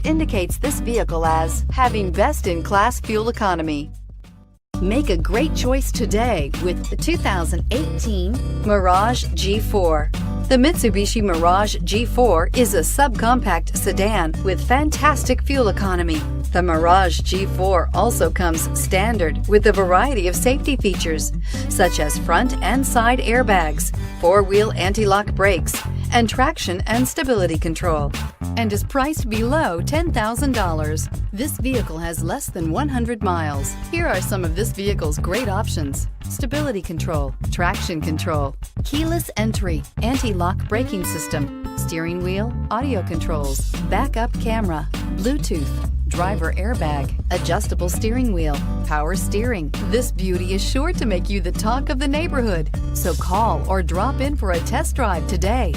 which indicates this vehicle as having best-in-class fuel economy. Make a great choice today with the 2018 Mirage G4. The Mitsubishi Mirage G4 is a subcompact sedan with fantastic fuel economy. The Mirage G4 also comes standard with a variety of safety features, such as front and side airbags, four-wheel anti-lock brakes, and traction and stability control, and is priced below $10,000. This vehicle has less than 100 miles. Here are some of this vehicle's great options: stability control, traction control, keyless entry, anti-lock braking system, steering wheel audio controls, backup camera, Bluetooth, driver airbag, adjustable steering wheel, power steering. This beauty is sure to make you the talk of the neighborhood. So call or drop in for a test drive today.